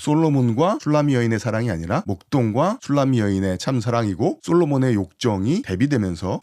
솔로몬과 술라미 여인의 사랑이 아니라 목동과 술라미 여인의 참 사랑이고 솔로몬의 욕정이 대비되면서.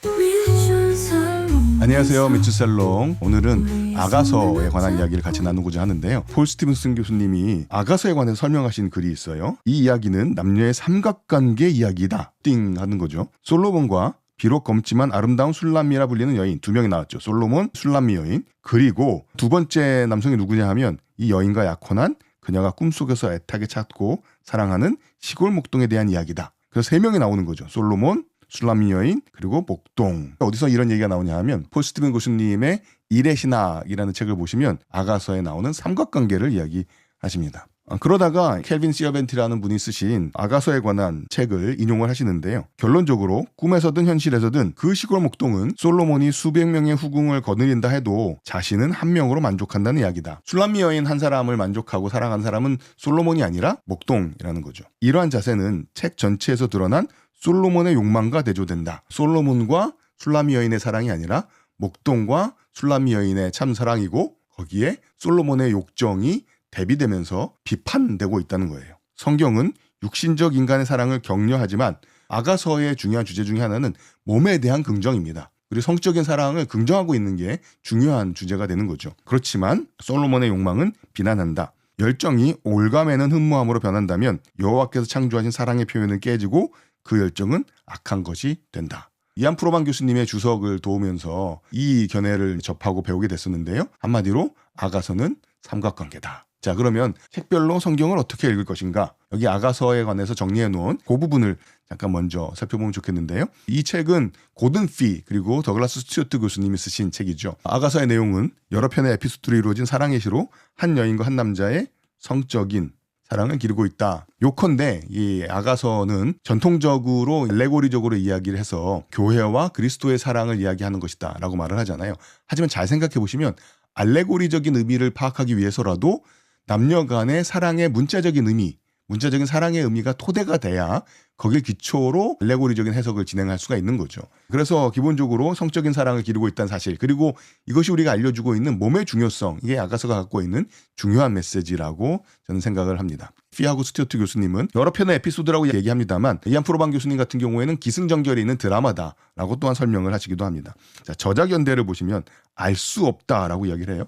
안녕하세요, 미츠살롱. 오늘은 아가서에 관한 이야기를 같이 나누고자 하는데요. 폴 스티븐슨 교수님이 아가서에 관해서 설명하신 글이 있어요. 이 이야기는 남녀의 삼각관계 이야기다 띵 하는 거죠. 솔로몬과 비록 검지만 아름다운 술람미라 불리는 여인 두 명이 나왔죠. 솔로몬, 술람미 여인. 그리고 두 번째 남성이 누구냐 하면 이 여인과 약혼한 그녀가 꿈속에서 애타게 찾고 사랑하는 시골 목동에 대한 이야기다. 그래서 세 명이 나오는 거죠. 솔로몬, 술람미 여인, 그리고 목동. 어디서 이런 얘기가 나오냐 하면 폴 스티븐 교수님의 일의 신학이라는 책을 보시면 아가서에 나오는 삼각관계를 이야기하십니다. 그러다가 켈빈 시어벤티라는 분이 쓰신 아가서에 관한 책을 인용을 하시는데요. 결론적으로 꿈에서든 현실에서든 그 시골 목동은 솔로몬이 수백 명의 후궁을 거느린다 해도 자신은 한 명으로 만족한다는 이야기다. 술람미 여인 한 사람을 만족하고 사랑한 사람은 솔로몬이 아니라 목동이라는 거죠. 이러한 자세는 책 전체에서 드러난 솔로몬의 욕망과 대조된다. 솔로몬과 술람미 여인의 사랑이 아니라 목동과 술람미 여인의 참 사랑이고 거기에 솔로몬의 욕정이 대비되면서 비판되고 있다는 거예요. 성경은 육신적 인간의 사랑을 격려하지만 아가서의 중요한 주제 중에 하나는 몸에 대한 긍정입니다. 그리고 성적인 사랑을 긍정하고 있는 게 중요한 주제가 되는 거죠. 그렇지만 솔로몬의 욕망은 비난한다. 열정이 올가매는 흠모함으로 변한다면 여호와께서 창조하신 사랑의 표현은 깨지고 그 열정은 악한 것이 된다. 이안 프로방 교수님의 주석을 도우면서 이 견해를 접하고 배우게 됐었는데요. 한마디로 아가서는 삼각관계다. 자, 그러면 책별로 성경을 어떻게 읽을 것인가? 여기 아가서에 관해서 정리해 놓은 그 부분을 잠깐 먼저 살펴보면 좋겠는데요. 이 책은 고든 피 그리고 더글라스 스튜어트 교수님이 쓰신 책이죠. 아가서의 내용은 여러 편의 에피소드로 이루어진 사랑의 시로 한 여인과 한 남자의 성적인 사랑을 기르고 있다. 요컨대 이 아가서는 전통적으로 레고리적으로 이야기를 해서 교회와 그리스도의 사랑을 이야기하는 것이다 라고 말을 하잖아요. 하지만 잘 생각해 보시면 알레고리적인 의미를 파악하기 위해서라도 남녀 간의 사랑의 문자적인 의미, 문자적인 사랑의 의미가 토대가 돼야 거기에 기초로 알레고리적인 해석을 진행할 수가 있는 거죠. 그래서 기본적으로 성적인 사랑을 기르고 있다는 사실, 그리고 이것이 우리가 알려주고 있는 몸의 중요성, 이게 아가서가 갖고 있는 중요한 메시지라고 저는 생각을 합니다. 피하고 스튜어트 교수님은 여러 편의 에피소드라고 얘기합니다만 이안 프로방 교수님 같은 경우에는 기승전결이 있는 드라마다라고 또한 설명을 하시기도 합니다. 자, 저작 연대를 보시면 알 수 없다라고 이야기를 해요.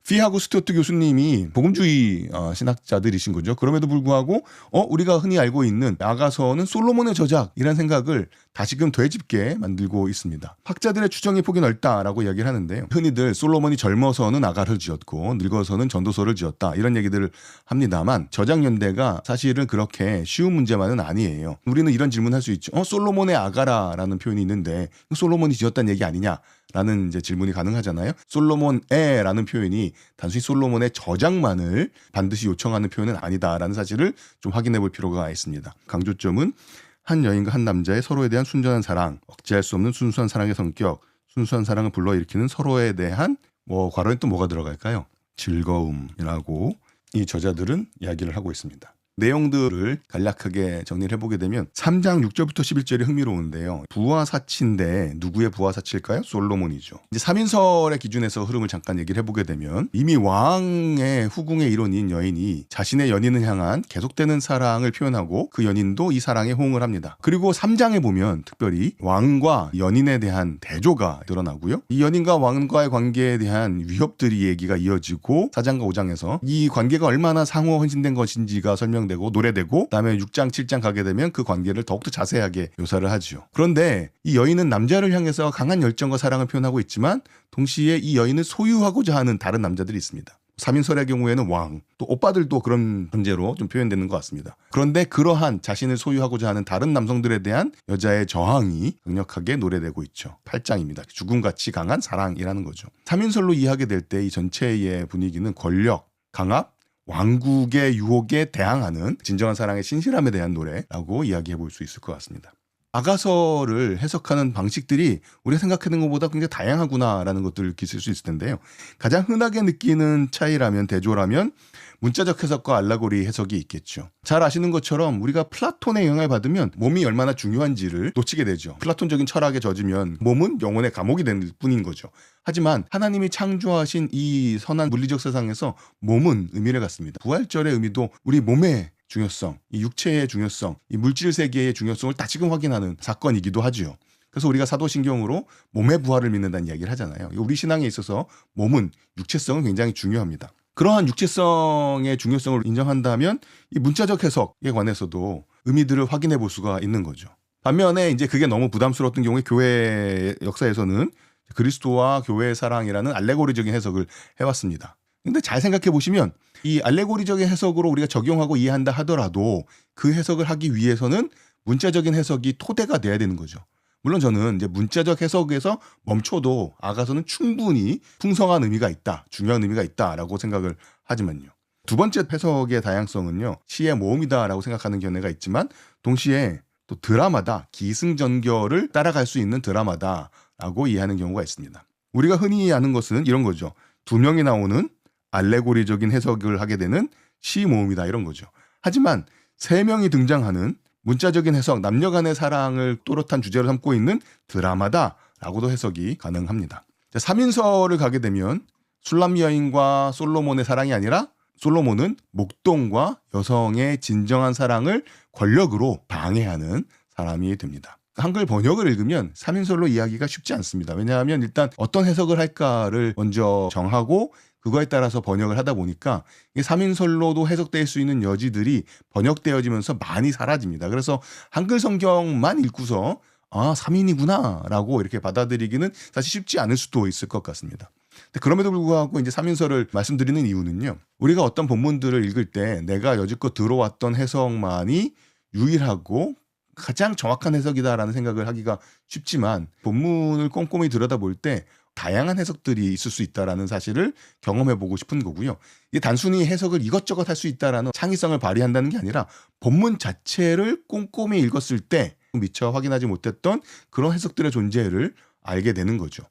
피하고 스튜어트 교수님이 복음주의 신학자들이신 거죠. 그럼에도 불구하고 우리가 흔히 알고 있는 아가서는 솔로몬의 저작이라는 생각을 다시금 되짚게 만들고 있습니다. 학자들의 추정의 폭이 넓다라고 이야기를 하는데요. 흔히들 솔로몬이 젊어서는 아가를 지었고 늙어서는 전도서를 지었다 이런 얘기들을 합니다만 저작연대가 사실은 그렇게 쉬운 문제만은 아니에요. 우리는 이런 질문할 수 있죠. 솔로몬의 아가라라는 표현이 있는데 솔로몬이 지었다는 얘기 아니냐? 라는 이제 질문이 가능하잖아요. 솔로몬에라는 표현이 단순히 솔로몬의 저작만을 반드시 요청하는 표현은 아니다라는 사실을 좀 확인해 볼 필요가 있습니다. 강조점은 한 여인과 한 남자의 서로에 대한 순전한 사랑, 억제할 수 없는 순수한 사랑의 성격, 순수한 사랑을 불러일으키는 서로에 대한 괄호에 또 뭐가 들어갈까요? 즐거움이라고 이 저자들은 이야기를 하고 있습니다. 내용들을 간략하게 정리를 해보게 되면 3장 6절부터 11절이 흥미로운데요. 부하사치인데 누구의 부하사치일까요? 솔로몬이죠. 이제 3인설의 기준에서 흐름을 잠깐 얘기를 해보게 되면 이미 왕의 후궁의 일원인 여인이 자신의 연인을 향한 계속되는 사랑을 표현하고 그 연인도 이 사랑에 호응을 합니다. 그리고 3장에 보면 특별히 왕과 연인에 대한 대조가 드러나고요. 이 연인과 왕과의 관계에 대한 위협들이 얘기가 이어지고 4장과 5장에서 이 관계가 얼마나 상호 헌신된 것인지가 설명되고 노래되고 그다음에 6장 7장 가게 되면 그 관계를 더욱더 자세하게 묘사를 하죠. 그런데 이 여인은 남자를 향해서 강한 열정과 사랑을 표현하고 있지만 동시에 이 여인을 소유하고자 하는 다른 남자들이 있습니다. 3인설의 경우에는 왕, 또 오빠들도 그런 존재로 좀 표현되는 것 같습니다. 그런데 그러한 자신을 소유하고자 하는 다른 남성들에 대한 여자의 저항이 강력하게 노래되고 있죠. 8장입니다. 죽음같이 강한 사랑이라는 거죠. 3인설로 이해하게 될 때 이 전체의 분위기는 권력, 강압, 왕국의 유혹에 대항하는 진정한 사랑의 신실함에 대한 노래라고 이야기해 볼 수 있을 것 같습니다. 아가서를 해석하는 방식들이 우리가 생각하는 것보다 굉장히 다양하구나라는 것들을 느끼실 수 있을 텐데요. 가장 흔하게 느끼는 차이라면, 대조라면 문자적 해석과 알레고리 해석이 있겠죠. 잘 아시는 것처럼 우리가 플라톤의 영향을 받으면 몸이 얼마나 중요한지를 놓치게 되죠. 플라톤적인 철학에 젖으면 몸은 영혼의 감옥이 될 뿐인 거죠. 하지만 하나님이 창조하신 이 선한 물리적 세상에서 몸은 의미를 갖습니다. 부활절의 의미도 우리 몸의 중요성, 이 육체의 중요성, 이 물질 세계의 중요성을 다시금 확인하는 사건이기도 하죠. 그래서 우리가 사도신경으로 몸의 부활을 믿는다는 이야기를 하잖아요. 우리 신앙에 있어서 몸은, 육체성은 굉장히 중요합니다. 그러한 육체성의 중요성을 인정한다면 이 문자적 해석에 관해서도 의미들을 확인해 볼 수가 있는 거죠. 반면에 이제 그게 너무 부담스러웠던 경우에 교회 역사에서는 그리스도와 교회의 사랑이라는 알레고리적인 해석을 해왔습니다. 근데 잘 생각해 보시면 이 알레고리적인 해석으로 우리가 적용하고 이해한다 하더라도 그 해석을 하기 위해서는 문자적인 해석이 토대가 돼야 되는 거죠. 물론 저는 이제 문자적 해석에서 멈춰도 아가서는 충분히 풍성한 의미가 있다, 중요한 의미가 있다라고 생각을 하지만요. 두 번째 해석의 다양성은요, 시의 모음이다라고 생각하는 견해가 있지만 동시에 또 드라마다, 기승전결을 따라갈 수 있는 드라마다라고 이해하는 경우가 있습니다. 우리가 흔히 아는 것은 이런 거죠. 두 명이 나오는 알레고리적인 해석을 하게 되는 시 모음이다, 이런 거죠. 하지만 세 명이 등장하는 문자적인 해석, 남녀 간의 사랑을 또렷한 주제로 삼고 있는 드라마다라고도 해석이 가능합니다. 3인설을 가게 되면 술람 여인과 솔로몬의 사랑이 아니라 솔로몬은 목동과 여성의 진정한 사랑을 권력으로 방해하는 사람이 됩니다. 한글 번역을 읽으면 3인설로 이야기가 쉽지 않습니다. 왜냐하면 일단 어떤 해석을 할까를 먼저 정하고 그거에 따라서 번역을 하다 보니까 3인설로도 해석될 수 있는 여지들이 번역되어지면서 많이 사라집니다. 그래서 한글 성경만 읽고서 3인이구나 라고 이렇게 받아들이기는 사실 쉽지 않을 수도 있을 것 같습니다. 근데 그럼에도 불구하고 이제 3인설을 말씀드리는 이유는요, 우리가 어떤 본문들을 읽을 때 내가 여지껏 들어왔던 해석만이 유일하고 가장 정확한 해석이다라는 생각을 하기가 쉽지만 본문을 꼼꼼히 들여다볼 때 다양한 해석들이 있을 수 있다라는 사실을 경험해보고 싶은 거고요. 이게 단순히 해석을 이것저것 할 수 있다라는 창의성을 발휘한다는 게 아니라 본문 자체를 꼼꼼히 읽었을 때 미처 확인하지 못했던 그런 해석들의 존재를 알게 되는 거죠.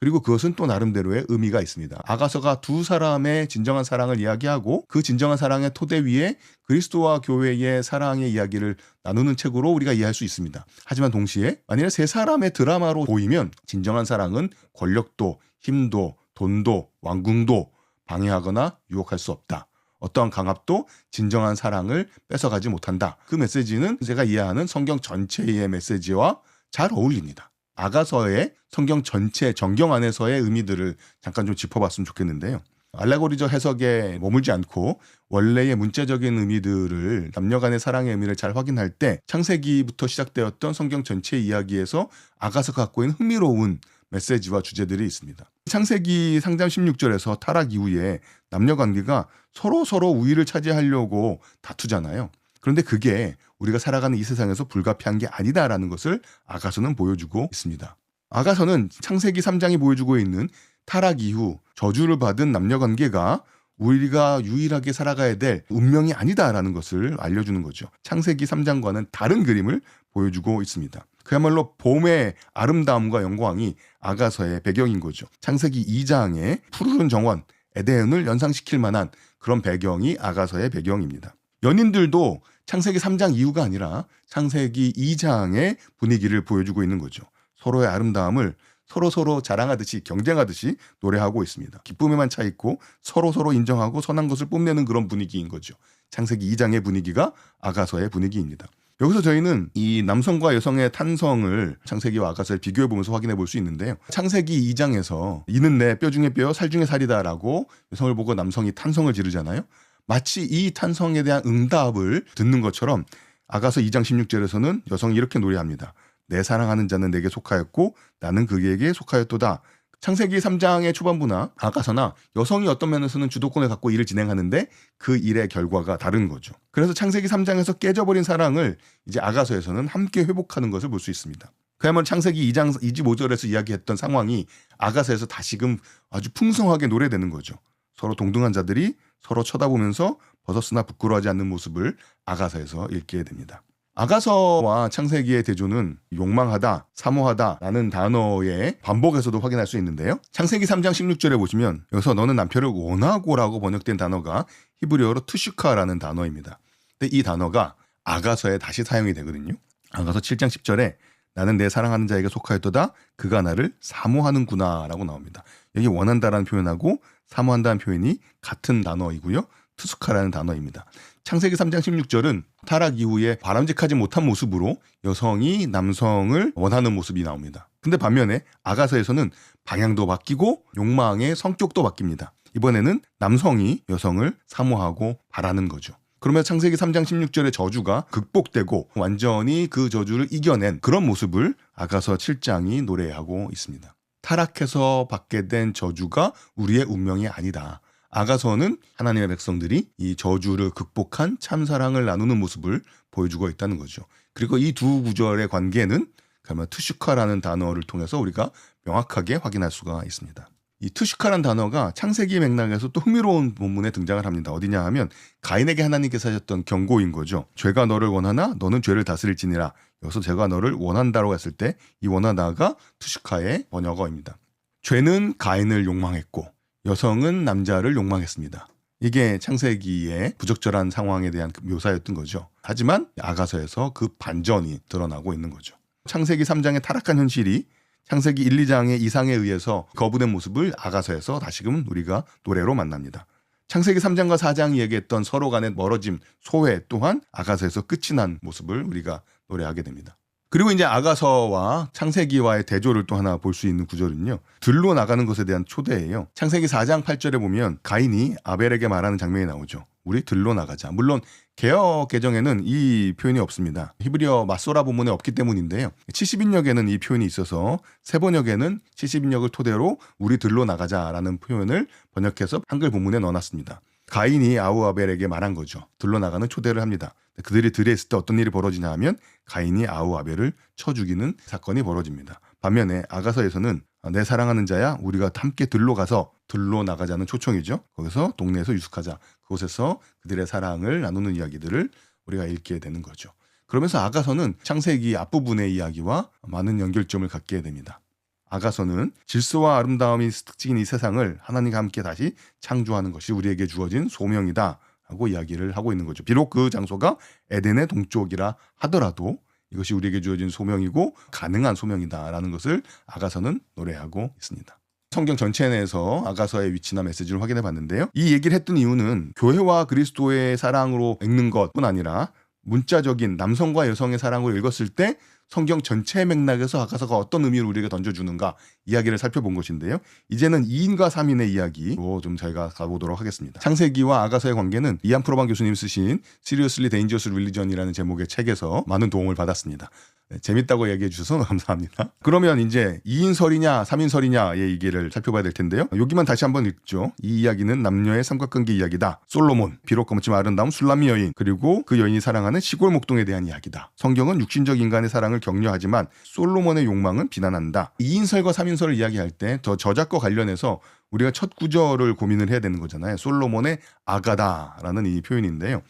그리고 그것은 또 나름대로의 의미가 있습니다. 아가서가 두 사람의 진정한 사랑을 이야기하고 그 진정한 사랑의 토대 위에 그리스도와 교회의 사랑의 이야기를 나누는 책으로 우리가 이해할 수 있습니다. 하지만 동시에 만일 세 사람의 드라마로 보이면 진정한 사랑은 권력도, 힘도, 돈도, 왕궁도 방해하거나 유혹할 수 없다. 어떠한 강압도 진정한 사랑을 뺏어가지 못한다. 그 메시지는 제가 이해하는 성경 전체의 메시지와 잘 어울립니다. 아가서의 성경 전체 정경 안에서의 의미들을 잠깐 좀 짚어봤으면 좋겠는데요. 알레고리적 해석에 머물지 않고 원래의 문자적인 의미들을, 남녀 간의 사랑의 의미를 잘 확인할 때 창세기부터 시작되었던 성경 전체 이야기에서 아가서가 갖고 있는 흥미로운 메시지와 주제들이 있습니다. 창세기 상장 16절에서 타락 이후에 남녀 관계가 서로 우위를 차지하려고 다투잖아요. 그런데 그게 우리가 살아가는 이 세상에서 불가피한 게 아니다라는 것을 아가서는 보여주고 있습니다. 아가서는 창세기 3장이 보여주고 있는 타락 이후 저주를 받은 남녀관계가 우리가 유일하게 살아가야 될 운명이 아니다라는 것을 알려주는 거죠. 창세기 3장과는 다른 그림을 보여주고 있습니다. 그야말로 봄의 아름다움과 영광이 아가서의 배경인 거죠. 창세기 2장의 푸르른 정원, 에덴을 연상시킬 만한 그런 배경이 아가서의 배경입니다. 연인들도 창세기 3장 이후가 아니라 창세기 2장의 분위기를 보여주고 있는 거죠. 서로의 아름다움을 서로 자랑하듯이, 경쟁하듯이 노래하고 있습니다. 기쁨에만 차 있고 서로 인정하고 선한 것을 뽐내는 그런 분위기인 거죠. 창세기 2장의 분위기가 아가서의 분위기입니다. 여기서 저희는 이 남성과 여성의 탄성을 창세기와 아가서를 비교해 보면서 확인해 볼 수 있는데요. 창세기 2장에서 이는 내 뼈 중에 뼈, 살 중에 살이다라고 여성을 보고 남성이 탄성을 지르잖아요. 마치 이 탄성에 대한 응답을 듣는 것처럼 아가서 2장 16절에서는 여성이 이렇게 노래합니다. 내 사랑하는 자는 내게 속하였고 나는 그에게 속하였도다. 창세기 3장의 초반부나 아가서나 여성이 어떤 면에서는 주도권을 갖고 일을 진행하는데 그 일의 결과가 다른 거죠. 그래서 창세기 3장에서 깨져버린 사랑을 이제 아가서에서는 함께 회복하는 것을 볼 수 있습니다. 그야말로 창세기 2장 25절에서 이야기했던 상황이 아가서에서 다시금 아주 풍성하게 노래되는 거죠. 서로 동등한 자들이 서로 쳐다보면서 벗었으나 부끄러워하지 않는 모습을 아가서에서 읽게 됩니다. 아가서와 창세기의 대조는 욕망하다, 사모하다라는 단어의 반복에서도 확인할 수 있는데요. 창세기 3장 16절에 보시면 여기서 너는 남편을 원하고라고 번역된 단어가 히브리어로 투슈카라는 단어입니다. 근데 이 단어가 아가서에 다시 사용이 되거든요. 아가서 7장 10절에 나는 내 사랑하는 자에게 속하였도다 그가 나를 사모하는구나 라고 나옵니다. 여기 원한다라는 표현하고 사모한다는 표현이 같은 단어이고요. 투스카라는 단어입니다. 창세기 3장 16절은 타락 이후에 바람직하지 못한 모습으로 여성이 남성을 원하는 모습이 나옵니다. 근데 반면에 아가서에서는 방향도 바뀌고 욕망의 성격도 바뀝니다. 이번에는 남성이 여성을 사모하고 바라는 거죠. 그러면 창세기 3장 16절의 저주가 극복되고 완전히 그 저주를 이겨낸 그런 모습을 아가서 7장이 노래하고 있습니다. 타락해서 받게 된 저주가 우리의 운명이 아니다. 아가서는 하나님의 백성들이 이 저주를 극복한 참사랑을 나누는 모습을 보여주고 있다는 거죠. 그리고 이 두 구절의 관계는 그러면 투슈카라는 단어를 통해서 우리가 명확하게 확인할 수가 있습니다. 이 투슈카라는 단어가 창세기 맥락에서 또 흥미로운 본문에 등장을 합니다. 어디냐 하면 가인에게 하나님께서 하셨던 경고인 거죠. 죄가 너를 원하나 너는 죄를 다스릴지니라. 여기서 죄가 너를 원한다라고 했을 때 이 원하다가 투슈카의 번역어입니다. 죄는 가인을 욕망했고 여성은 남자를 욕망했습니다. 이게 창세기의 부적절한 상황에 대한 묘사였던 거죠. 하지만 아가서에서 그 반전이 드러나고 있는 거죠. 창세기 3장의 타락한 현실이 창세기 1, 2장의 이상에 의해서 거부된 모습을 아가서에서 다시금 우리가 노래로 만납니다. 창세기 3장과 4장이 얘기했던 서로 간의 멀어짐, 소회 또한 아가서에서 끝이 난 모습을 우리가 노래하게 됩니다. 그리고 이제 아가서와 창세기와의 대조를 또 하나 볼 수 있는 구절은요. 들로 나가는 것에 대한 초대예요. 창세기 4장 8절에 보면 가인이 아벨에게 말하는 장면이 나오죠. 우리 들로 나가자. 물론 개역 개정에는 이 표현이 없습니다. 히브리어 마소라 본문에 없기 때문인데요. 70인역에는 이 표현이 있어서 세번역에는 70인역을 토대로 우리 들로 나가자라는 표현을 번역해서 한글 본문에 넣어놨습니다. 가인이 아우아벨에게 말한 거죠. 들로 나가는 초대를 합니다. 그들이 들에 있을 때 어떤 일이 벌어지냐 하면 가인이 아우아벨을 쳐 죽이는 사건이 벌어집니다. 반면에 아가서에서는 내 사랑하는 자야 우리가 함께 들로 가서 들로 나가자는 초청이죠. 거기서 동네에서 유숙하자. 그곳에서 그들의 사랑을 나누는 이야기들을 우리가 읽게 되는 거죠. 그러면서 아가서는 창세기 앞부분의 이야기와 많은 연결점을 갖게 됩니다. 아가서는 질서와 아름다움이 특징인 이 세상을 하나님과 함께 다시 창조하는 것이 우리에게 주어진 소명이다 하고 이야기를 하고 있는 거죠. 비록 그 장소가 에덴의 동쪽이라 하더라도 이것이 우리에게 주어진 소명이고 가능한 소명이다라는 것을 아가서는 노래하고 있습니다. 성경 전체 내에서 아가서의 위치나 메시지를 확인해 봤는데요. 이 얘기를 했던 이유는 교회와 그리스도의 사랑으로 읽는 것뿐 아니라 문자적인 남성과 여성의 사랑으로 읽었을 때 성경 전체 맥락에서 아가서가 어떤 의미를 우리에게 던져주는가 이야기를 살펴본 것인데요. 이제는 2인과 3인의 이야기로 좀 저희가 가보도록 하겠습니다. 창세기와 아가서의 관계는 이안 프로반 교수님 쓰신 Seriously Dangerous Religion이라는 제목의 책에서 많은 도움을 받았습니다. 네, 재밌다고 얘기해 주셔서 감사합니다. 그러면 이제 2인설이냐 3인설이냐의 얘기를 살펴봐야 될 텐데요. 여기만 다시 한번 읽죠. 이 이야기는 남녀의 삼각관계 이야기다. 솔로몬, 비록 검지만 아름다운 술람미 여인, 그리고 그 여인이 사랑하는 시골 목동에 대한 이야기다. 성경은 육신적 인간의 사랑을 격려하지만 솔로몬의 욕망은 비난한다. 2인설과 3인설을 이야기할 때 더 저작과 관련해서 우리가 첫 구절을 고민을 해야 되는 거잖아요. 솔로몬의 아가다라는 이 표현인데요.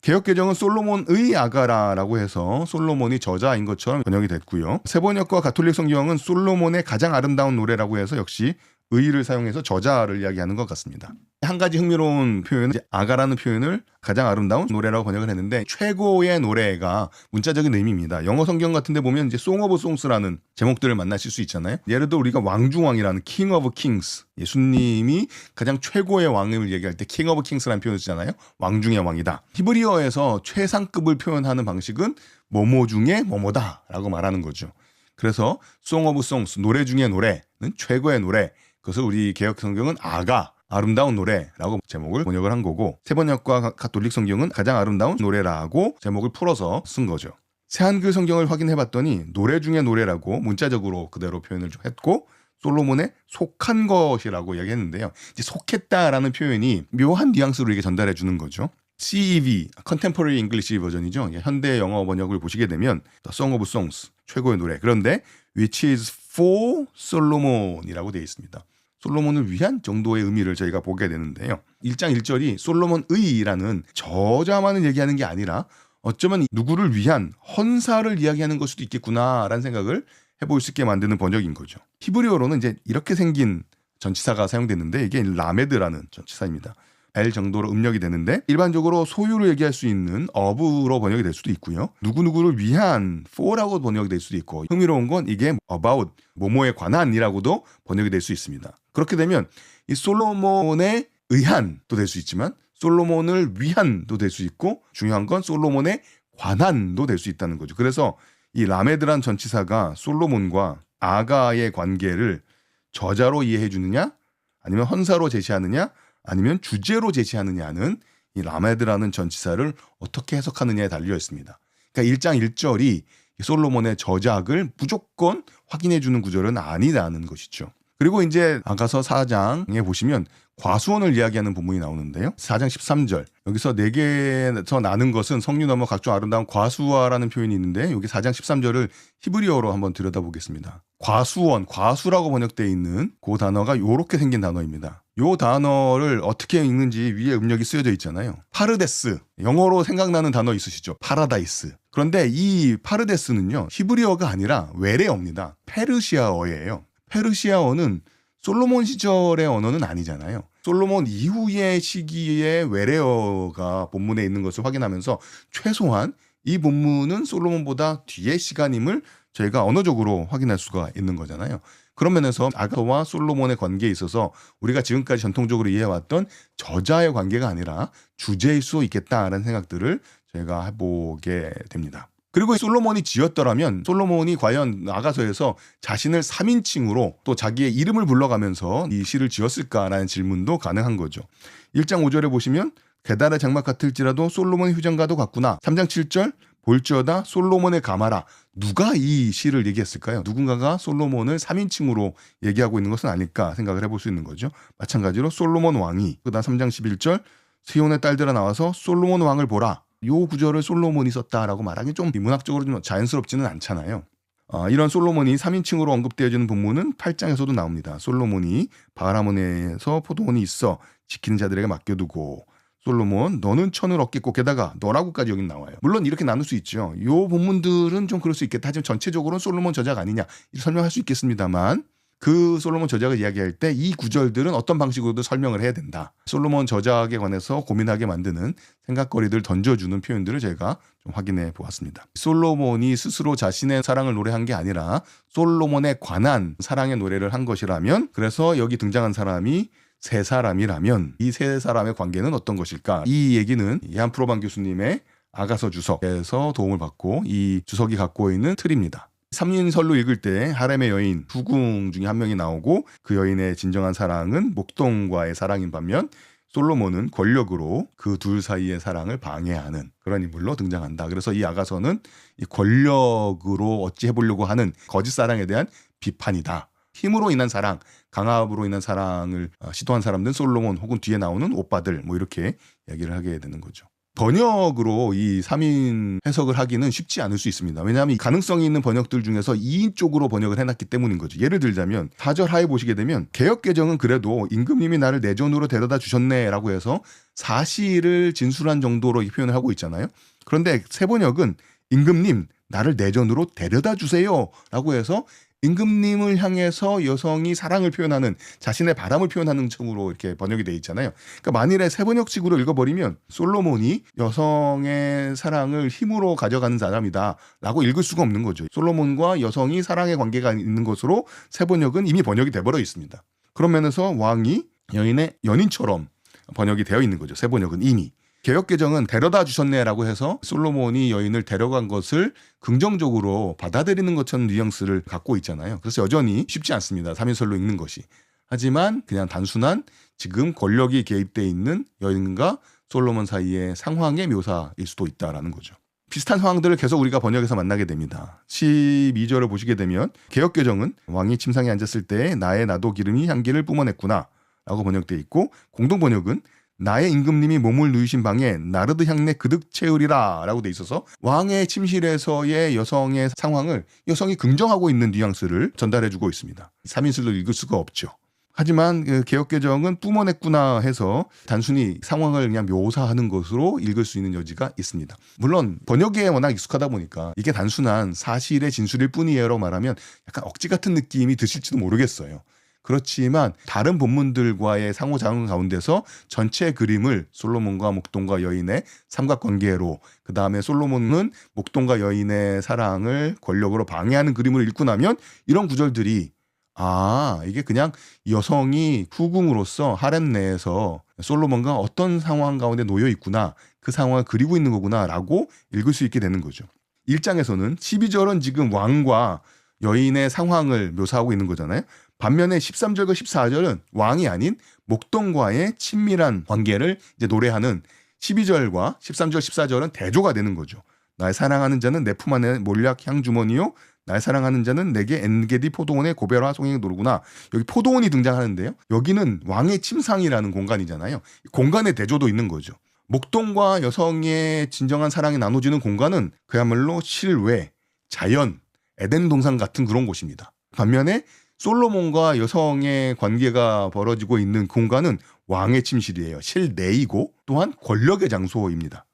개역개정은 솔로몬의 아가라라고 해서 솔로몬이 저자인 것처럼 번역이 됐고요. 세번역과 가톨릭 성경은 솔로몬의 가장 아름다운 노래라고 해서 역시 의를 사용해서 저자를 이야기하는 것 같습니다. 한 가지 흥미로운 표현은 아가라는 표현을 가장 아름다운 노래라고 번역을 했는데 최고의 노래가 문자적인 의미입니다. 영어 성경 같은 데 보면 이제 Song of Songs라는 제목들을 만나실 수 있잖아요. 예를 들어 우리가 왕중왕이라는 King of Kings, 예수님이 가장 최고의 왕을 얘기할 때 King of Kings라는 표현을 쓰잖아요. 왕 중의 왕이다. 히브리어에서 최상급을 표현하는 방식은 뭐뭐 중에 뭐뭐다라고 말하는 거죠. 그래서 Song of Songs, 노래 중의 노래는 최고의 노래. 그것을 우리 개역 성경은 아가, 아름다운 노래라고 제목을 번역을 한 거고 세번역과 가톨릭 성경은 가장 아름다운 노래라고 제목을 풀어서 쓴 거죠. 새한글 성경을 확인해 봤더니 노래 중의 노래라고 문자적으로 그대로 표현을 좀 했고 솔로몬의 속한 것이라고 얘기했는데요. 이제 속했다라는 표현이 묘한 뉘앙스로 이게 전달해 주는 거죠. CEV, Contemporary English 버전이죠. 현대 영어 번역을 보시게 되면 The Song of Songs, 최고의 노래. 그런데 which is for Solomon이라고 되어 있습니다. 솔로몬을 위한 정도의 의미를 저희가 보게 되는데요. 1장 1절이 솔로몬의라는 저자만을 얘기하는 게 아니라 어쩌면 누구를 위한 헌사를 이야기하는 걸 수도 있겠구나라는 생각을 해볼 수 있게 만드는 번역인 거죠. 히브리어로는 이제 이렇게 생긴 전치사가 사용됐는데 이게 라메드라는 전치사입니다. 벨 정도로 음력이 되는데 일반적으로 소유를 얘기할 수 있는 of로 번역이 될 수도 있고요. 누구누구를 위한 for라고 번역이 될 수도 있고 흥미로운 건 이게 about, 뭐뭐에 관한이라고도 번역이 될 수 있습니다. 그렇게 되면 이 솔로몬에 의한도 될 수 있지만 솔로몬을 위한도 될 수 있고 중요한 건 솔로몬에 관한도 될 수 있다는 거죠. 그래서 이 라메드란 전치사가 솔로몬과 아가의 관계를 저자로 이해해 주느냐 아니면 헌사로 제시하느냐 아니면 주제로 제시하느냐는 이 라메드라는 전치사를 어떻게 해석하느냐에 달려 있습니다. 그러니까 1장 1절이 솔로몬의 저작을 무조건 확인해 주는 구절은 아니라는 것이죠. 그리고 이제 아가서 4장에 보시면 과수원을 이야기하는 부분이 나오는데요. 4장 13절 여기서 내게서 나는 것은 석류 너머 각종 아름다운 과수와라는 표현이 있는데 여기 4장 13절을 히브리어로 한번 들여다보겠습니다. 과수원, 과수라고 번역되어 있는 그 단어가 이렇게 생긴 단어입니다. 이 단어를 어떻게 읽는지 위에 음력이 쓰여져 있잖아요. 파르데스, 영어로 생각나는 단어 있으시죠? 파라다이스. 그런데 이 파르데스는요. 히브리어가 아니라 외래어입니다. 페르시아어예요. 페르시아어는 솔로몬 시절의 언어는 아니잖아요. 솔로몬 이후의 시기에 외래어가 본문에 있는 것을 확인하면서 최소한 이 본문은 솔로몬보다 뒤의 시간임을 저희가 언어적으로 확인할 수가 있는 거잖아요. 그런 면에서 아가서와 솔로몬의 관계에 있어서 우리가 지금까지 전통적으로 이해해왔던 저자의 관계가 아니라 주제일 수 있겠다라는 생각들을 저희가 해보게 됩니다. 그리고 솔로몬이 지었더라면 솔로몬이 과연 아가서에서 자신을 3인칭으로 또 자기의 이름을 불러가면서 이 시를 지었을까라는 질문도 가능한 거죠. 1장 5절에 보시면 게달의 장막 같을지라도 솔로몬의 휴장과도 같구나. 3장 7절 볼지어다 솔로몬의 가마라. 누가 이 시를 얘기했을까요? 누군가가 솔로몬을 3인칭으로 얘기하고 있는 것은 아닐까 생각을 해볼 수 있는 거죠. 마찬가지로 솔로몬 왕이 그다음 3장 11절 시온의 딸들아 나와서 솔로몬 왕을 보라. 요 구절을 솔로몬이 썼다라고 말하기 좀 문학적으로 좀 자연스럽지는 않잖아요. 이런 솔로몬이 3인칭으로 언급되어지는 본문은 8장에서도 나옵니다. 솔로몬이 바알하몬에서 포도원이 있어 지키는 자들에게 맡겨두고 솔로몬 너는 천을 얻겠고 게다가 너라고까지 여기 나와요. 물론 이렇게 나눌 수 있죠. 요 본문들은 좀 그럴 수 있겠다. 하지만 전체적으로는 솔로몬 저작 아니냐 설명할 수 있겠습니다만 그 솔로몬 저작을 이야기할 때 이 구절들은 어떤 방식으로도 설명을 해야 된다. 솔로몬 저작에 관해서 고민하게 만드는 생각거리들 던져주는 표현들을 제가 좀 확인해 보았습니다. 솔로몬이 스스로 자신의 사랑을 노래한 게 아니라 솔로몬에 관한 사랑의 노래를 한 것이라면 그래서 여기 등장한 사람이 세 사람이라면 이 세 사람의 관계는 어떤 것일까? 이 얘기는 이한 프로반 교수님의 아가서 주석에서 도움을 받고 이 주석이 갖고 있는 틀입니다. 3인설로 읽을 때 하렘의 여인 후궁 중에 한 명이 나오고 그 여인의 진정한 사랑은 목동과의 사랑인 반면 솔로몬은 권력으로 그 둘 사이의 사랑을 방해하는 그런 인물로 등장한다. 그래서 이 아가서는 이 권력으로 어찌 해보려고 하는 거짓 사랑에 대한 비판이다. 힘으로 인한 사랑, 강압으로 인한 사랑을 시도한 사람들은 솔로몬 혹은 뒤에 나오는 오빠들 뭐 이렇게 이야기를 하게 되는 거죠. 번역으로 이 3인 해석을 하기는 쉽지 않을 수 있습니다. 왜냐하면 이 가능성이 있는 번역들 중에서 2인 쪽으로 번역을 해놨기 때문인 거죠. 예를 들자면 4절 하에 보시게 되면 개역개정은 그래도 임금님이 나를 내전으로 데려다 주셨네 라고 해서 사실을 진술한 정도로 이 표현을 하고 있잖아요. 그런데 새번역은 임금님 나를 내전으로 데려다 주세요 라고 해서 임금님을 향해서 여성이 사랑을 표현하는 자신의 바람을 표현하는 쪽으로 이렇게 번역이 돼 있잖아요. 그러니까 만일에 세 번역식으로 읽어버리면 솔로몬이 여성의 사랑을 힘으로 가져가는 사람이다 라고 읽을 수가 없는 거죠. 솔로몬과 여성이 사랑의 관계가 있는 것으로 세 번역은 이미 번역이 돼버려 있습니다. 그런 면에서 왕이 여인의 연인처럼 번역이 되어 있는 거죠. 세 번역은 이미. 개역개정은 데려다 주셨네라고 해서 솔로몬이 여인을 데려간 것을 긍정적으로 받아들이는 것처럼 뉘앙스를 갖고 있잖아요. 그래서 여전히 쉽지 않습니다. 3인설로 읽는 것이. 하지만 그냥 단순한 지금 권력이 개입되어 있는 여인과 솔로몬 사이의 상황의 묘사일 수도 있다라는 거죠. 비슷한 상황들을 계속 우리가 번역해서 만나게 됩니다. 12절을 보시게 되면 개역개정은 왕이 침상에 앉았을 때 나의 나도 기름이 향기를 뿜어냈구나 라고 번역되어 있고 공동번역은 나의 임금님이 몸을 누이신 방에 나르드 향내 그득 채우리라 라고 돼 있어서 왕의 침실에서의 여성의 상황을 여성이 긍정하고 있는 뉘앙스를 전달해주고 있습니다. 3인술로 읽을 수가 없죠. 하지만 그 개역개정은 뿜어냈구나 해서 단순히 상황을 그냥 묘사하는 것으로 읽을 수 있는 여지가 있습니다. 물론 번역에 워낙 익숙하다 보니까 이게 단순한 사실의 진술일 뿐이에요라고 말하면 약간 억지 같은 느낌이 드실지도 모르겠어요. 그렇지만 다른 본문들과의 상호작용 가운데서 전체 그림을 솔로몬과 목동과 여인의 삼각관계로, 그 다음에 솔로몬은 목동과 여인의 사랑을 권력으로 방해하는 그림을 읽고 나면 이런 구절들이 이게 그냥 여성이 후궁으로서 하렘 내에서 솔로몬과 어떤 상황 가운데 놓여 있구나, 그 상황을 그리고 있는 거구나 라고 읽을 수 있게 되는 거죠. 1장에서는 12절은 지금 왕과 여인의 상황을 묘사하고 있는 거잖아요. 반면에 13절과 14절은 왕이 아닌 목동과의 친밀한 관계를 이제 노래하는 12절과 13절, 14절은 대조가 되는 거죠. 날 사랑하는 자는 내 품 안에 몰약 향주머니요, 날 사랑하는 자는 내게 엔게디 포도원의 고베라 송이가 노르구나. 여기 포도원이 등장하는데요. 여기는 왕의 침상이라는 공간이잖아요. 공간의 대조도 있는 거죠. 목동과 여성의 진정한 사랑이 나눠지는 공간은 그야말로 실외, 자연, 에덴 동산 같은 그런 곳입니다. 반면에 솔로몬과 여성의 관계가 벌어지고 있는 공간은 왕의 침실이에요. 실내이고 또한 권력의 장소입니다.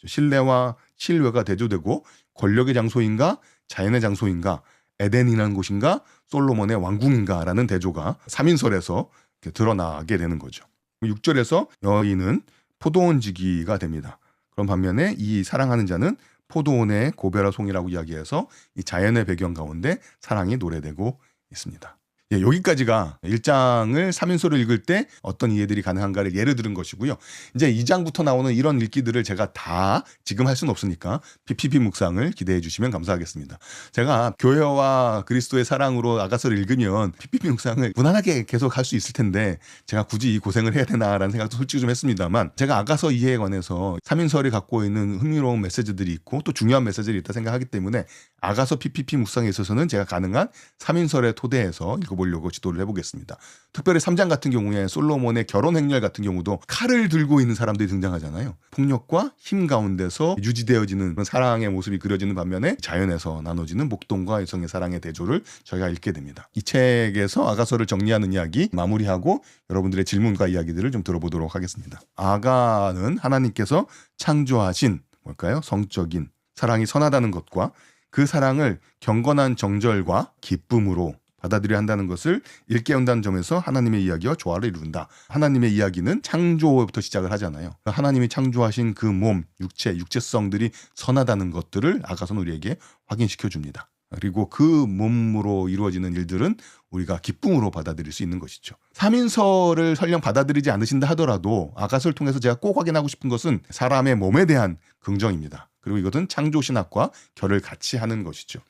실내와 실외가 대조되고 권력의 장소인가 자연의 장소인가 에덴이라는 곳인가 솔로몬의 왕궁인가라는 대조가 3인설에서 드러나게 되는 거죠. 6절에서 여인은 포도원지기가 됩니다. 그런 반면에 이 사랑하는 자는 포도원의 고베라 송이라고 이야기해서 이 자연의 배경 가운데 사랑이 노래되고 있습니다. 여기까지가 1장을 3인소로 읽을 때 어떤 이해들이 가능한가를 예를 들은 것이고요. 이제 2장부터 나오는 이런 읽기들을 제가 다 지금 할 수는 없으니까 PPP 묵상을 기대해 주시면 감사하겠습니다. 제가 교회와 그리스도의 사랑으로 아가서를 읽으면 PPP 묵상을 무난하게 계속 할 수 있을 텐데 제가 굳이 이 고생을 해야 되나라는 생각도 솔직히 좀 했습니다만, 제가 아가서 이해에 관해서 3인설이 갖고 있는 흥미로운 메시지들이 있고 또 중요한 메시지들이 있다 생각하기 때문에 아가서 PPP 묵상에 있어서는 제가 가능한 3인설의 토대에서 읽어보려고 지도를 해보겠습니다. 특별히 3장 같은 경우에 솔로몬의 결혼 행렬 같은 경우도 칼을 들고 있는 사람들이 등장하잖아요. 폭력과 힘 가운데서 유지되어지는 사랑의 모습이 그려지는 반면에 자연에서 나눠지는 목동과 여성의 사랑의 대조를 저희가 읽게 됩니다. 이 책에서 아가서를 정리하는 이야기 마무리하고 여러분들의 질문과 이야기들을 좀 들어보도록 하겠습니다. 아가는 하나님께서 창조하신 뭘까요? 성적인 사랑이 선하다는 것과 그 사랑을 경건한 정절과 기쁨으로 받아들여야 한다는 것을 일깨운다는 점에서 하나님의 이야기와 조화를 이룬다. 하나님의 이야기는 창조부터 시작을 하잖아요. 하나님이 창조하신 그 몸, 육체성들이 선하다는 것들을 아가서는 우리에게 확인시켜 줍니다. 그리고 그 몸으로 이루어지는 일들은 우리가 기쁨으로 받아들일 수 있는 것이죠. 3인설을 설령 받아들이지 않으신다 하더라도 아가서를 통해서 제가 꼭 확인하고 싶은 것은 사람의 몸에 대한 긍정입니다. 그리고 이것은 창조신학과 결을 같이 하는 것이죠.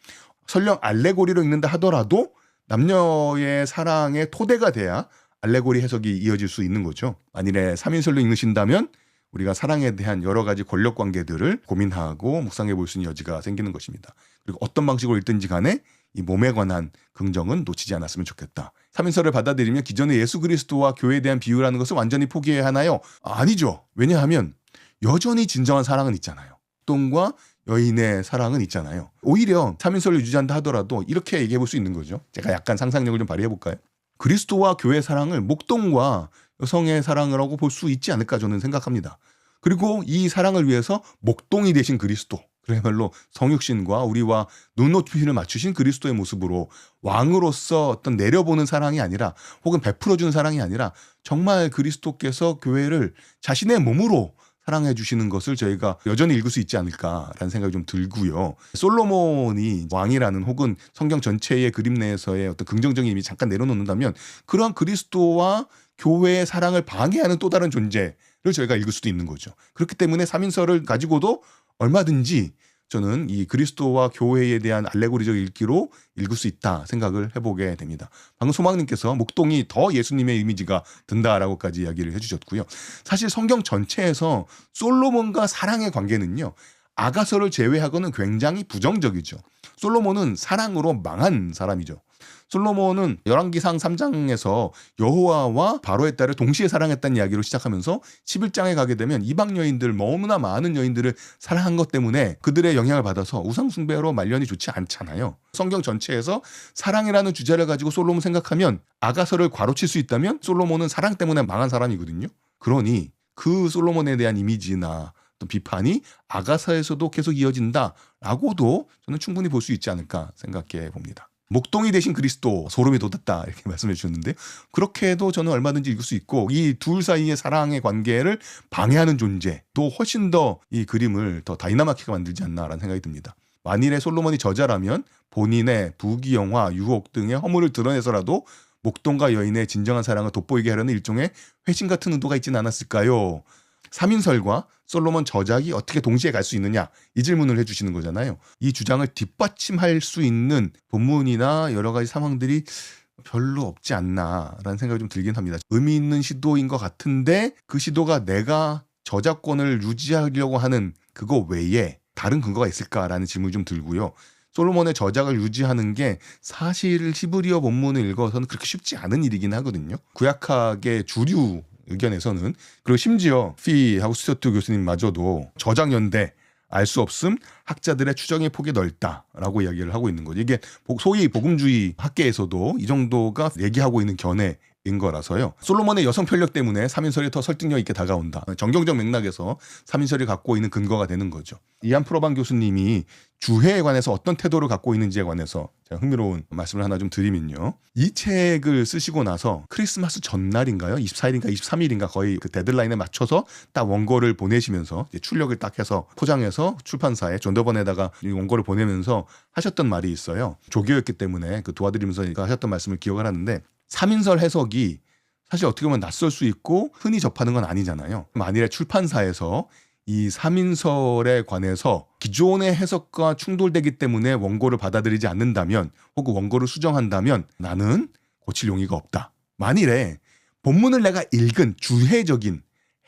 설령 알레고리로 읽는다 하더라도 남녀의 사랑의 토대가 돼야 알레고리 해석이 이어질 수 있는 거죠. 만일에 3인설로 읽으신다면 우리가 사랑에 대한 여러 가지 권력 관계들을 고민하고 묵상해 볼 수 있는 여지가 생기는 것입니다. 그리고 어떤 방식으로 읽든지 간에 이 몸에 관한 긍정은 놓치지 않았으면 좋겠다. 3인설을 받아들이면 기존의 예수 그리스도와 교회에 대한 비유라는 것을 완전히 포기해야 하나요? 아니죠. 왜냐하면 여전히 진정한 사랑은 있잖아요. 목동과 여인의 사랑은 있잖아요. 오히려 3인설을 유지한다 하더라도 이렇게 얘기해 볼 수 있는 거죠. 제가 약간 상상력을 좀 발휘해 볼까요? 그리스도와 교회의 사랑을 목동과 여성의 사랑이라고 볼 수 있지 않을까 저는 생각합니다. 그리고 이 사랑을 위해서 목동이 되신 그리스도, 그야말로 성육신과 우리와 눈높이를 맞추신 그리스도의 모습으로 왕으로서 어떤 내려보는 사랑이 아니라 혹은 베풀어주는 사랑이 아니라 정말 그리스도께서 교회를 자신의 몸으로 사랑해 주시는 것을 저희가 여전히 읽을 수 있지 않을까라는 생각이 좀 들고요. 솔로몬이 왕이라는 혹은 성경 전체의 그림 내에서의 어떤 긍정적인 의미 잠깐 내려놓는다면 그러한 그리스도와 교회의 사랑을 방해하는 또 다른 존재를 저희가 읽을 수도 있는 거죠. 그렇기 때문에 3인설을 가지고도 얼마든지 저는 이 그리스도와 교회에 대한 알레고리적 읽기로 읽을 수 있다 생각을 해보게 됩니다. 방금 소망님께서 목동이 더 예수님의 이미지가 든다라고까지 이야기를 해주셨고요. 사실 성경 전체에서 솔로몬과 사랑의 관계는요, 아가서를 제외하고는 굉장히 부정적이죠. 솔로몬은 사랑으로 망한 사람이죠. 솔로몬은 열왕기상 3장에서 여호와와 바로의 딸을 동시에 사랑했다는 이야기로 시작하면서 11장에 가게 되면 이방 여인들, 너무나 많은 여인들을 사랑한 것 때문에 그들의 영향을 받아서 우상숭배로 말년이 좋지 않잖아요. 성경 전체에서 사랑이라는 주제를 가지고 솔로몬 생각하면 아가서를 괄호칠 수 있다면 솔로몬은 사랑 때문에 망한 사람이거든요. 그러니 그 솔로몬에 대한 이미지나 또 비판이 아가서에서도 계속 이어진다라고도 저는 충분히 볼 수 있지 않을까 생각해 봅니다. 목동이 되신 그리스도, 소름이 돋았다 이렇게 말씀해 주셨는데, 그렇게 해도 저는 얼마든지 읽을 수 있고, 이 둘 사이의 사랑의 관계를 방해하는 존재, 또 훨씬 더 이 그림을 더 다이나마키가 만들지 않나라는 생각이 듭니다. 만일에 솔로몬이 저자라면 본인의 부귀영화, 유혹 등의 허물을 드러내서라도 목동과 여인의 진정한 사랑을 돋보이게 하려는 일종의 회심 같은 의도가 있지는 않았을까요? 삼인설과 솔로몬 저작이 어떻게 동시에 갈 수 있느냐, 이 질문을 해주시는 거잖아요. 이 주장을 뒷받침할 수 있는 본문이나 여러 가지 상황들이 별로 없지 않나라는 생각이 좀 들긴 합니다. 의미 있는 시도인 것 같은데 그 시도가 내가 저작권을 유지하려고 하는 그거 외에 다른 근거가 있을까라는 질문이 좀 들고요. 솔로몬의 저작을 유지하는 게 사실 히브리어 본문을 읽어서는 그렇게 쉽지 않은 일이긴 하거든요. 구약학의 주류 의견에서는, 그리고 심지어 피하고 스튜어트 교수님마저도 저작 연대, 알 수 없음, 학자들의 추정의 폭이 넓다라고 이야기를 하고 있는 거죠. 이게 소위 복음주의 학계에서도 이 정도가 얘기하고 있는 견해인 거라서요. 솔로몬의 여성 편력 때문에 삼인설이 더 설득력 있게 다가온다. 정경적 맥락에서 삼인설이 갖고 있는 근거가 되는 거죠. 이안 프로방 교수님이 주해에 관해서 어떤 태도를 갖고 있는지에 관해서 제가 흥미로운 말씀을 하나 좀 드리면요. 이 책을 쓰시고 나서 크리스마스 전날인가요? 24일인가 23일인가 거의 그 데드라인에 맞춰서 딱 원고를 보내시면서 이제 출력을 딱 해서 포장해서 출판사에 존더번에다가 이 원고를 보내면서 하셨던 말이 있어요. 조교였기 때문에 그 도와드리면서 하셨던 말씀을 기억을 하는데, 삼인설 해석이 사실 어떻게 보면 낯설 수 있고 흔히 접하는 건 아니잖아요. 만일에 출판사에서 이 삼인설에 관해서 기존의 해석과 충돌되기 때문에 원고를 받아들이지 않는다면, 혹은 원고를 수정한다면 나는 고칠 용의가 없다. 만일에 본문을 내가 읽은 주해적인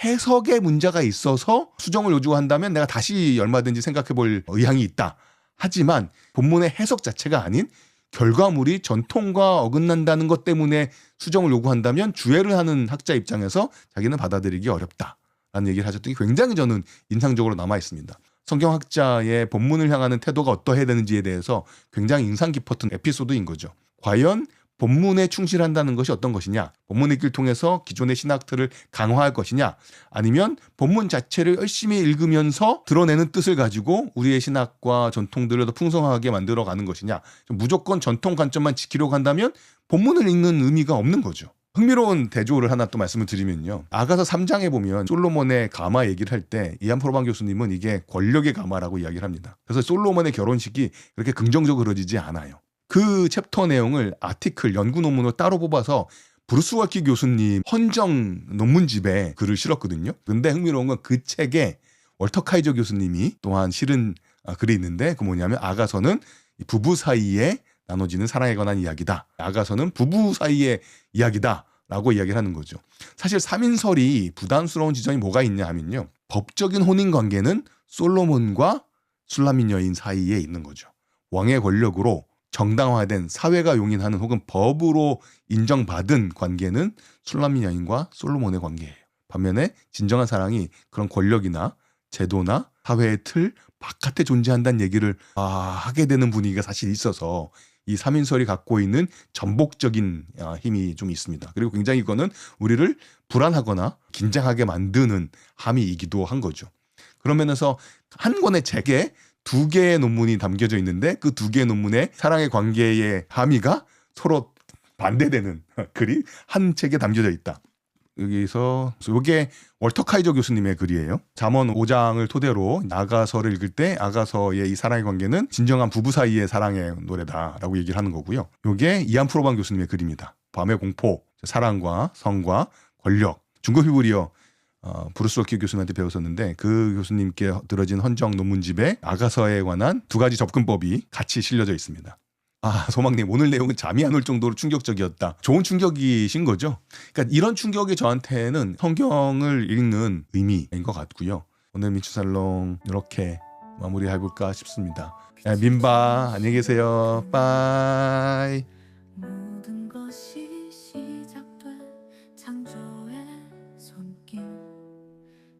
해석에 문제가 있어서 수정을 요구한다면 내가 다시 얼마든지 생각해 볼 의향이 있다. 하지만 본문의 해석 자체가 아닌 결과물이 전통과 어긋난다는 것 때문에 수정을 요구한다면 주해를 하는 학자 입장에서 자기는 받아들이기 어렵다 라는 얘기를 하셨던 게 굉장히 저는 인상적으로 남아 있습니다. 성경학자의 본문을 향하는 태도가 어떠해야 되는지에 대해서 굉장히 인상 깊었던 에피소드인 거죠. 과연 본문에 충실한다는 것이 어떤 것이냐, 본문 읽기를 통해서 기존의 신학틀을 강화할 것이냐, 아니면 본문 자체를 열심히 읽으면서 드러내는 뜻을 가지고 우리의 신학과 전통들을 더 풍성하게 만들어가는 것이냐, 무조건 전통 관점만 지키려고 한다면 본문을 읽는 의미가 없는 거죠. 흥미로운 대조를 하나 또 말씀을 드리면요. 아가서 3장에 보면 솔로몬의 가마 얘기를 할 때 이안 프로방 교수님은 이게 권력의 가마라고 이야기를 합니다. 그래서 솔로몬의 결혼식이 그렇게 긍정적으로 그려지지 않아요. 그 챕터 내용을 아티클, 연구 논문으로 따로 뽑아서 브루스 월키 교수님 헌정 논문집에 글을 실었거든요. 근데 흥미로운 건 그 책에 월터 카이저 교수님이 또한 실은 글이 있는데, 그 뭐냐면 아가서는 부부 사이에 나눠지는 사랑에 관한 이야기다. 아가서는 부부 사이의 이야기다 라고 이야기를 하는 거죠. 사실 삼인설이 부담스러운 지점이 뭐가 있냐 하면요. 법적인 혼인관계는 솔로몬과 술라민 여인 사이에 있는 거죠. 왕의 권력으로 정당화된 사회가 용인하는 혹은 법으로 인정받은 관계는 술라민 여인과 솔로몬의 관계예요. 반면에 진정한 사랑이 그런 권력이나 제도나 사회의 틀 바깥에 존재한다는 얘기를 하게 되는 분위기가 사실 있어서 이 삼인설이 갖고 있는 전복적인 힘이 좀 있습니다. 그리고 굉장히 이거는 우리를 불안하거나 긴장하게 만드는 함의이기도 한 거죠. 그런 면에서 한 권의 책에 2개의 논문이 담겨져 있는데 그 2개의 논문의 사랑의 관계의 함의가 서로 반대되는 글이 한 책에 담겨져 있다. 여기서 이게 월터 카이저 교수님의 글이에요. 잠언 5장을 토대로 아가서를 읽을 때 아가서의 이 사랑의 관계는 진정한 부부 사이의 사랑의 노래다라고 얘기를 하는 거고요. 이게 이안 프로방 교수님의 글입니다. 밤의 공포, 사랑과 성과 권력, 중국 히브리어 브루스 워키 교수님한테 배웠었는데 그 교수님께 들어진 헌정 논문집에 아가서에 관한 2가지 접근법이 같이 실려져 있습니다. 소망님, 오늘 내용은 잠이 안 올 정도로 충격적이었다. 좋은 충격이신 거죠? 그러니까 이런 충격이 저한테는 성경을 읽는 의미인 것 같고요. 오늘 민추살롱 이렇게 마무리해볼까 싶습니다. 민바 안녕히 계세요. 빠이.